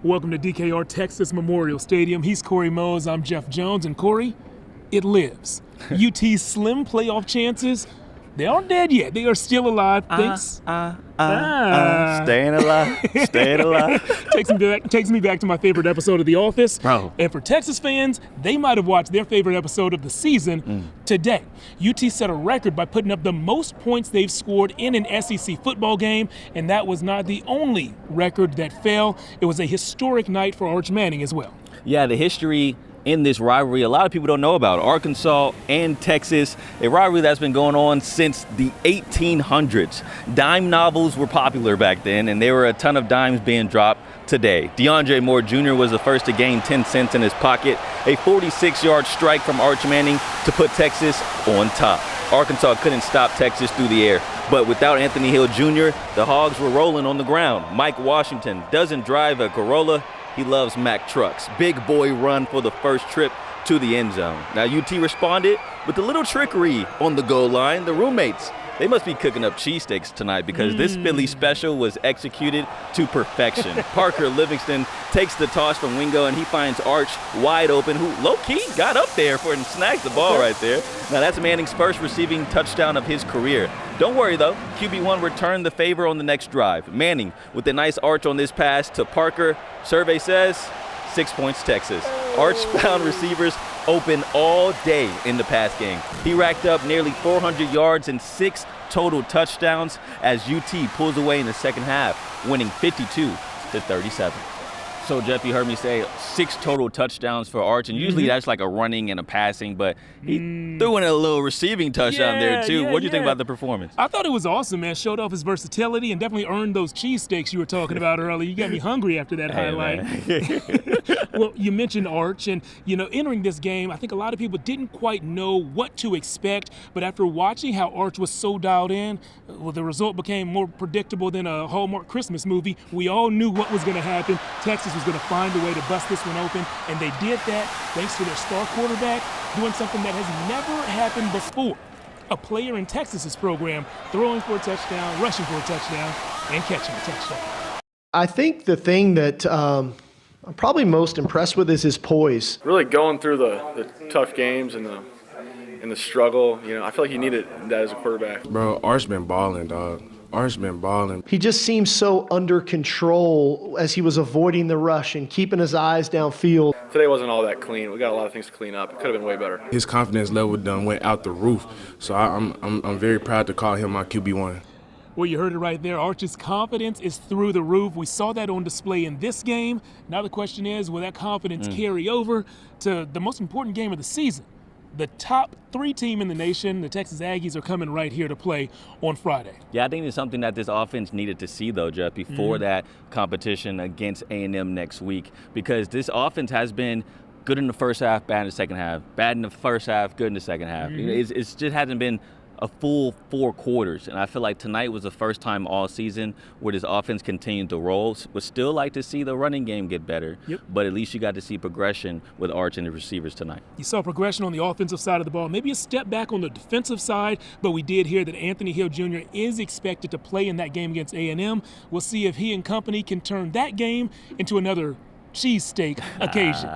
Welcome to DKR Texas Memorial Stadium. He's Corey Mose, I'm Jeff Jones, and Corey, it lives. UT's slim playoff chances, they aren't dead yet. They are still alive. Thanks. Staying alive. Takes me back to my favorite episode of The Office. Bro. And for Texas fans, they might have watched their favorite episode of the season today. UT set a record by putting up the most points they've scored in an SEC football game, and that was not the only record that fell. It was a historic night for Arch Manning as well. Yeah, the history in this rivalry, a lot of people don't know about. Arkansas and Texas, a rivalry that's been going on since the 1800s. Dime novels were popular back then, and there were a ton of dimes being dropped today. DeAndre Moore Jr. was the first to gain 10 cents in his pocket. A 46-yard strike from Arch Manning to put Texas on top. Arkansas couldn't stop Texas through the air, but without Anthony Hill Jr., the Hogs were rolling on the ground. Mike Washington doesn't drive a Corolla. He loves Mack trucks. Big boy run for the first trip to the end zone. Now UT responded with a little trickery on the goal line. The roommates, they must be cooking up cheesesteaks tonight because this Philly special was executed to perfection. Parker Livingston takes the toss from Wingo, and he finds Arch wide open, who low-key got up there and snags the ball right there. Now that's Manning's first receiving touchdown of his career. Don't worry though, QB1 returned the favor on the next drive. Manning with a nice arch on this pass to Parker. Survey says 6 points Texas. Arch found receivers open all day in the pass game. He racked up nearly 400 yards and 6 total touchdowns as UT pulls away in the second half, winning 52-37. So, Jeff, you heard me say 6 total touchdowns for Arch, and usually that's like a running and a passing, but he threw in a little receiving touchdown there, too. What do you think about the performance? I thought it was awesome, man. Showed off his versatility and definitely earned those cheesesteaks you were talking about earlier. You got me hungry after that highlight. Well, you mentioned Arch, and, entering this game, I think a lot of people didn't quite know what to expect, but after watching how Arch was so dialed in, well, the result became more predictable than a Hallmark Christmas movie. We all knew what was going to happen. Texas was going to find a way to bust this one open, and they did that thanks to their star quarterback doing something that has never happened before. A player in Texas's program throwing for a touchdown, rushing for a touchdown, and catching a touchdown. I think the thing that I'm probably most impressed with is his poise. Really going through the tough games and the struggle, I feel like he needed that as a quarterback. Bro, Arch been balling, dog. Arch been balling. He just seems so under control as he was avoiding the rush and keeping his eyes downfield. Today wasn't all that clean. We got a lot of things to clean up. It could have been way better. His confidence level done went out the roof. So I'm very proud to call him my QB1. Well, you heard it right there. Arch's confidence is through the roof. We saw that on display in this game. Now the question is, will that confidence carry over to the most important game of the season? The top 3 team in the nation, the Texas Aggies, are coming right here to play on Friday. Yeah, I think it's something that this offense needed to see, though, Jeff, before that competition against A&M next week, because this offense has been good in the first half, bad in the second half, bad in the first half, good in the second half. It just hasn't been a full 4 quarters, and I feel like tonight was the first time all season where this offense continued to roll. Would still like to see the running game get better, but at least you got to see progression with Arch and the receivers tonight. You saw progression on the offensive side of the ball, maybe a step back on the defensive side, but we did hear that Anthony Hill Jr. is expected to play in that game against A&M. We'll see if he and company can turn that game into another cheesesteak occasion.